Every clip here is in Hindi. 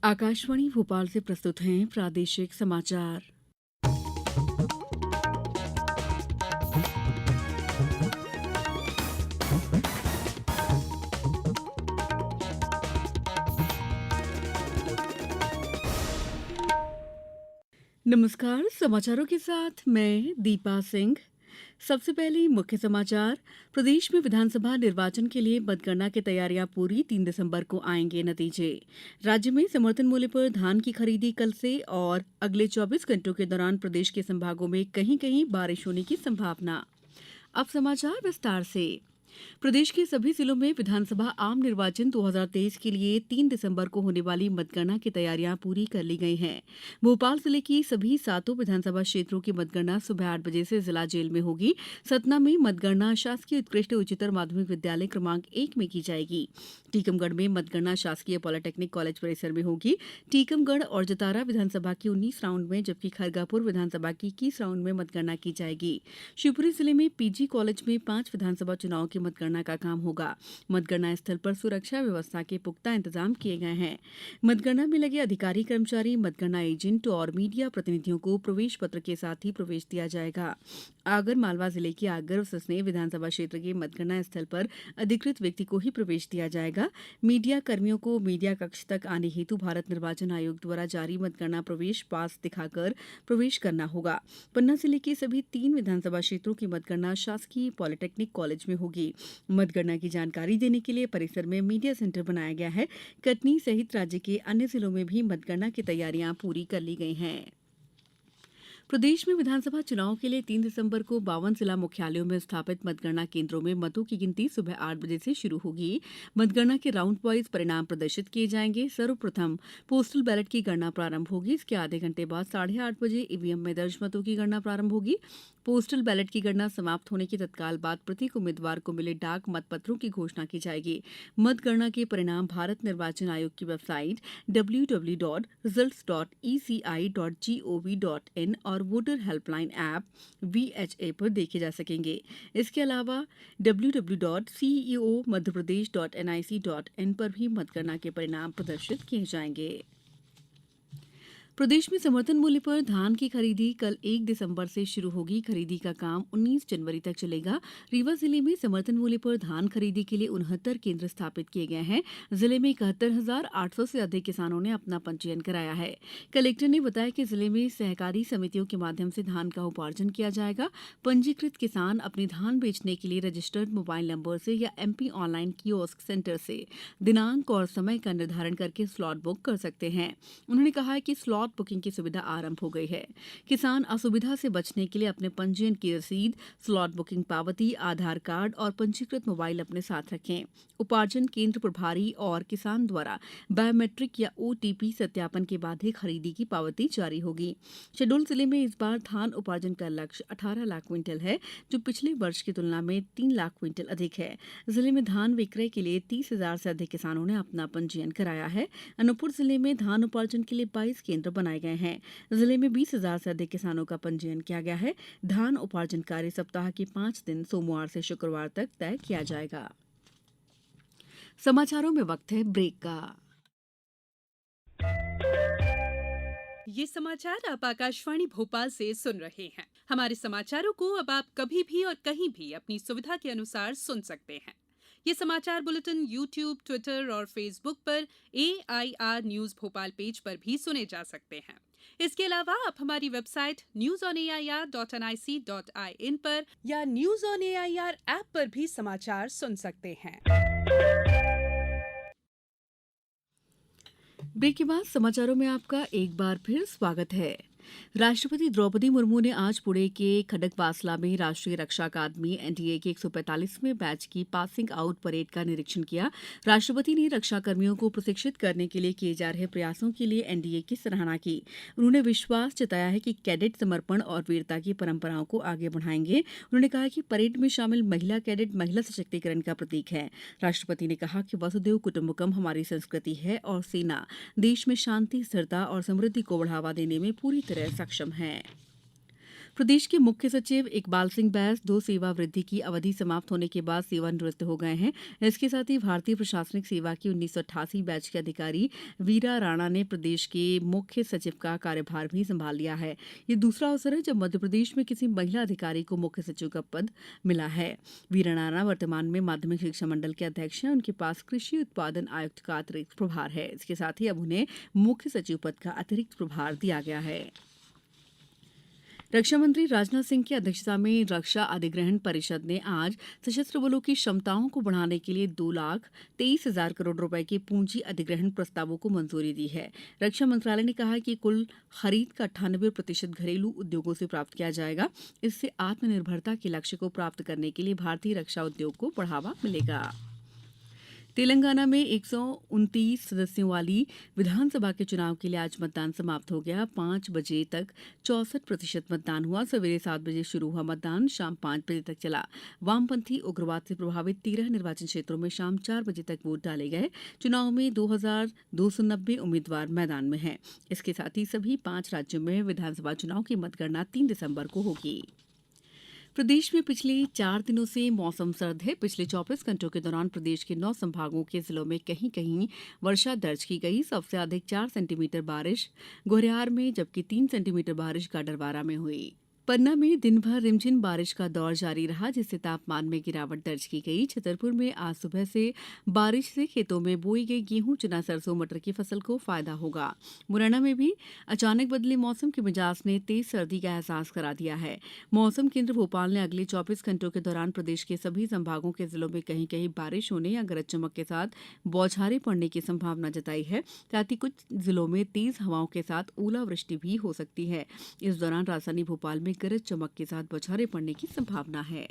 आकाशवाणी भोपाल से प्रस्तुत हैं प्रादेशिक समाचार। नमस्कार, समाचारों के साथ मैं दीपा सिंह। सबसे पहले मुख्य समाचार। प्रदेश में विधानसभा निर्वाचन के लिए मतगणना की तैयारियां पूरी, 3 दिसंबर को आएंगे नतीजे। राज्य में समर्थन मूल्य पर धान की खरीदी कल से और अगले 24 घंटों के दौरान प्रदेश के संभागों में कहीं कहीं बारिश होने की संभावना। अब समाचार विस्तार से। प्रदेश के सभी जिलों में विधानसभा आम निर्वाचन 2023 के लिए 3 दिसंबर को होने वाली मतगणना की तैयारियां पूरी कर ली गई हैं। भोपाल जिले की सभी 7 विधानसभा क्षेत्रों की मतगणना सुबह 8 बजे से जिला जेल में होगी। सतना में मतगणना शासकीय उत्कृष्ट उच्चतर माध्यमिक विद्यालय क्रमांक 1 में की जाएगी। टीकमगढ़ में मतगणना शासकीय पॉलिटेक्निक कॉलेज परिसर में होगी। टीकमगढ़ और जतारा विधानसभा की 19 राउंड में, जबकि खरगापुर विधानसभा की 21 राउंड में मतगणना की जाएगी। शिवपुरी जिले में पीजी कॉलेज में 5 विधानसभा चुनाव की मतगणना का काम होगा। मतगणना स्थल पर सुरक्षा व्यवस्था के पुख्ता इंतजाम किए गए हैं। मतगणना में लगे अधिकारी कर्मचारी, मतगणना एजेंट और मीडिया प्रतिनिधियों को प्रवेश पत्र के साथ ही प्रवेश दिया जाएगा। आगर मालवा जिले की आगर ससने विधानसभा क्षेत्र के मतगणना स्थल पर अधिकृत व्यक्ति को ही प्रवेश दिया जाएगा। मीडिया कर्मियों को मीडिया कक्ष तक आने हेतु भारत निर्वाचन आयोग द्वारा जारी मतगणना प्रवेश पास दिखाकर प्रवेश करना होगा। पन्ना जिले के सभी 3 विधानसभा क्षेत्रों की मतगणना शासकीय पॉलिटेक्निक कॉलेज में होगी। मतगणना की जानकारी देने के लिए परिसर में मीडिया सेंटर बनाया गया है। कटनी सहित राज्य के अन्य जिलों में भी मतगणना की तैयारियां पूरी कर ली गई हैं। प्रदेश में विधानसभा चुनाव के लिए 3 दिसंबर को 52 जिला मुख्यालयों में स्थापित मतगणना केंद्रों में मतों की गिनती सुबह 8 बजे से शुरू होगी। मतगणना के राउंड वाइज परिणाम प्रदर्शित किए जाएंगे। सर्वप्रथम पोस्टल बैलेट की गणना प्रारंभ होगी। इसके आधे घंटे बाद 8:30 बजे ईवीएम में दर्ज मतों की गणना प्रारंभ होगी। पोस्टल बैलेट की गणना समाप्त होने के तत्काल बाद प्रत्येक उम्मीदवार को मिले डाक मतपत्रों की घोषणा की जाएगी। मतगणना के परिणाम भारत निर्वाचन आयोग की वेबसाइट www.results.eci.gov.in और वोटर हेल्पलाइन ऐप VHA पर देखे जा सकेंगे। इसके अलावा www.ceomadhyapradesh.nic.in पर भी मतगणना के परिणाम प्रदर्शित किए जाएंगे। प्रदेश में समर्थन मूल्य पर धान की खरीदी कल 1 दिसंबर से शुरू होगी। खरीदी का काम 19 जनवरी तक चलेगा। रीवा जिले में समर्थन मूल्य पर धान खरीदी के लिए 69 केंद्र स्थापित किए गए हैं। जिले में 71,800 से अधिक किसानों ने अपना पंजीयन कराया है। कलेक्टर ने बताया कि जिले में सहकारी समितियों के माध्यम से धान का उपार्जन किया जाएगा। पंजीकृत किसान अपने धान बेचने के लिए रजिस्टर्ड मोबाइल नंबर से या MP ऑनलाइन कियोस्क सेंटर से दिनांक और समय का निर्धारण करके स्लॉट बुक कर सकते हैं। उन्होंने कहा है कि स्लॉट बुकिंग की सुविधा आरंभ हो गई है। किसान असुविधा से बचने के लिए अपने पंजीयन की रसीद, स्लॉट बुकिंग पावती, आधार कार्ड और पंजीकृत मोबाइल अपने साथ रखें। उपार्जन केंद्र प्रभारी और किसान द्वारा बायोमेट्रिक या OTP सत्यापन के बाद ही खरीदी की पावती जारी होगी। शहडोल जिले में इस बार धान उपार्जन का लक्ष्य 18 लाख क्विंटल है, जो पिछले वर्ष की तुलना में 3 लाख क्विंटल अधिक है। जिले में धान विक्रय के लिए 30,000 से अधिक किसानों ने अपना पंजीयन कराया है। अनूपपुर जिले में धान उपार्जन के लिए 22 केंद्र बनाए गए हैं। जिले में 20,000 से अधिक किसानों का पंजीयन किया गया है। धान उपार्जन कार्य सप्ताह के 5 दिन सोमवार से शुक्रवार तक तय किया जाएगा। समाचारों में वक्त है ब्रेक का। ये समाचार आप आकाशवाणी भोपाल से सुन रहे हैं। हमारे समाचारों को अब आप कभी भी और कहीं भी अपनी सुविधा के अनुसार सुन सकते हैं। ये समाचार बुलेटिन YouTube, ट्विटर और फेसबुक पर AIR न्यूज भोपाल पेज पर भी सुने जा सकते हैं। इसके अलावा आप हमारी वेबसाइट newsonair.nic.in पर या न्यूज ऑन एआईआर ऐप पर भी समाचार सुन सकते हैं। ब्रेक के बाद समाचारों में आपका एक बार फिर स्वागत है। राष्ट्रपति द्रौपदी मुर्मू ने आज पुणे के खडकवासला में राष्ट्रीय रक्षा अकादमी NDA के 145वें बैच की पासिंग आउट परेड का निरीक्षण किया। राष्ट्रपति ने रक्षा कर्मियों को प्रशिक्षित करने के लिए किए जा रहे प्रयासों के लिए NDA की सराहना की। उन्होंने विश्वास जताया है कि कैडेट समर्पण और वीरता की परंपराओं को आगे बढ़ाएंगे। उन्होंने कहा कि परेड में शामिल महिला कैडेट महिला सशक्तिकरण का प्रतीक है। राष्ट्रपति ने कहा कि वसुधैव कुटुंबकम हमारी संस्कृति है और सेना देश में शांति, स्थिरता और समृद्धि को बढ़ावा देने में पूरी तरह सक्षम है। प्रदेश के मुख्य सचिव इकबाल सिंह बैस 2 सेवा वृद्धि की अवधि समाप्त होने के बाद सेवानिवृत्त हो गए हैं। इसके साथ ही भारतीय प्रशासनिक सेवा की 1988 बैच के अधिकारी वीरा राणा ने प्रदेश के मुख्य सचिव का कार्यभार भी संभाल लिया है। ये दूसरा अवसर है जब मध्यप्रदेश में किसी महिला अधिकारी को मुख्य सचिव का पद मिला है। वीरा राणा वर्तमान में माध्यमिक शिक्षा मंडल के अध्यक्ष हैं। उनके पास कृषि उत्पादन आयुक्त का अतिरिक्त प्रभार है। इसके साथ ही अब उन्हें मुख्य सचिव पद का अतिरिक्त प्रभार दिया गया है। रक्षा मंत्री राजनाथ सिंह की अध्यक्षता में रक्षा अधिग्रहण परिषद ने आज सशस्त्र बलों की क्षमताओं को बढ़ाने के लिए 2,23,000 करोड़ रुपए के पूंजी अधिग्रहण प्रस्तावों को मंजूरी दी है। रक्षा मंत्रालय ने कहा है कि कुल खरीद का 98% घरेलू उद्योगों से प्राप्त किया जाएगा। इससे आत्मनिर्भरता के लक्ष्य को प्राप्त करने के लिए भारतीय रक्षा उद्योग को बढ़ावा मिलेगा। तेलंगाना में 129 सदस्यों वाली विधानसभा के चुनाव के लिए आज मतदान समाप्त हो गया। 5 बजे तक 64% मतदान हुआ। सवेरे 7 बजे शुरू हुआ मतदान शाम 5 बजे तक चला। वामपंथी उग्रवाद से प्रभावित 13 निर्वाचन क्षेत्रों में शाम 4 बजे तक वोट डाले गए। चुनाव में 2,290 उम्मीदवार मैदान में हैं। इसके साथ ही सभी 5 राज्यों में विधानसभा चुनाव की मतगणना 3 दिसंबर को होगी। प्रदेश में पिछले 4 दिनों से मौसम सर्द है। पिछले 24 घंटों के दौरान प्रदेश के 9 संभागों के जिलों में कहीं कहीं वर्षा दर्ज की गई। सबसे अधिक 4 सेंटीमीटर बारिश गोहरियार में, जबकि 3 सेंटीमीटर बारिश गाडरवारा में हुई। पन्ना में दिन भर रिमझिम बारिश का दौर जारी रहा, जिससे तापमान में गिरावट दर्ज की गई। छतरपुर में आज सुबह से बारिश से खेतों में बोई गई गेहूं, चना, सरसों, मटर की फसल को फायदा होगा। मुरैना में भी अचानक बदले मौसम के मिजाज ने तेज सर्दी का एहसास करा दिया है। मौसम केंद्र भोपाल ने अगले 24 घंटों के दौरान प्रदेश के सभी संभागों के जिलों में कहीं कहीं बारिश होने या गरज चमक के साथ बौछारें पड़ने की संभावना जताई है। साथ ही कुछ जिलों में तेज हवाओं के साथ ओलावृष्टि भी हो सकती है। इस दौरान राजधानी भोपाल में गरज चमक के साथ बौछारें पड़ने की संभावना है।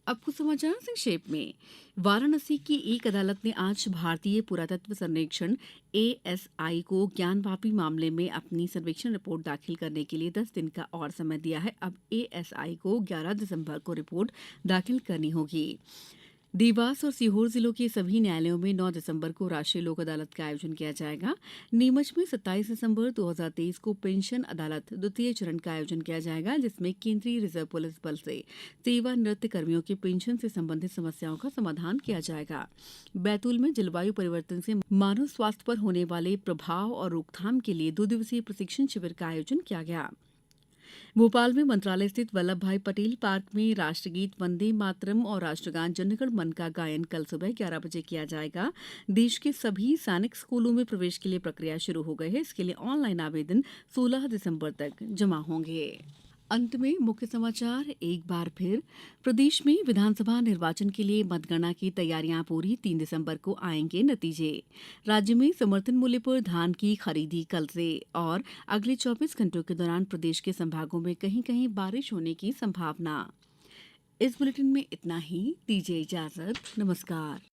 अब कुछ समाचार संक्षेप में। वाराणसी की एक अदालत ने आज भारतीय पुरातत्व सर्वेक्षण एएसआई को ज्ञानवापी मामले में अपनी सर्वेक्षण रिपोर्ट दाखिल करने के लिए 10 दिन का और समय दिया है। अब एएसआई को 11 दिसंबर को रिपोर्ट दाखिल करनी होगी। देवास और सीहोर जिलों के सभी न्यायालयों में 9 दिसंबर को राष्ट्रीय लोक अदालत का आयोजन किया जाएगा। नीमच में 27 दिसंबर 2023 को पेंशन अदालत द्वितीय चरण का आयोजन किया जाएगा, जिसमें केंद्रीय रिजर्व पुलिस बल से सेवानिवृत्त कर्मियों की पेंशन से संबंधित समस्याओं का समाधान किया जाएगा। बैतूल में जलवायु परिवर्तन से मानव स्वास्थ्य पर होने वाले प्रभाव और रोकथाम के लिए 2 दिवसीय प्रशिक्षण शिविर का आयोजन किया गया। भोपाल में मंत्रालय स्थित वल्लभ भाई पटेल पार्क में राष्ट्रगीत वंदे मातरम और राष्ट्रगान जनगण मन का गायन कल सुबह 11 बजे किया जाएगा। देश के सभी सैनिक स्कूलों में प्रवेश के लिए प्रक्रिया शुरू हो गई है। इसके लिए ऑनलाइन आवेदन 16 दिसंबर तक जमा होंगे। अंत में मुख्य समाचार एक बार फिर। प्रदेश में विधानसभा निर्वाचन के लिए मतगणना की तैयारियां पूरी। 3 दिसंबर को आएंगे नतीजे। राज्य में समर्थन मूल्य पर धान की खरीदी कल से और अगले 24 घंटों के दौरान प्रदेश के संभागों में कहीं कहीं बारिश होने की संभावना। इस बुलेटिन में इतना ही। दीजिए इजाजत। नमस्कार।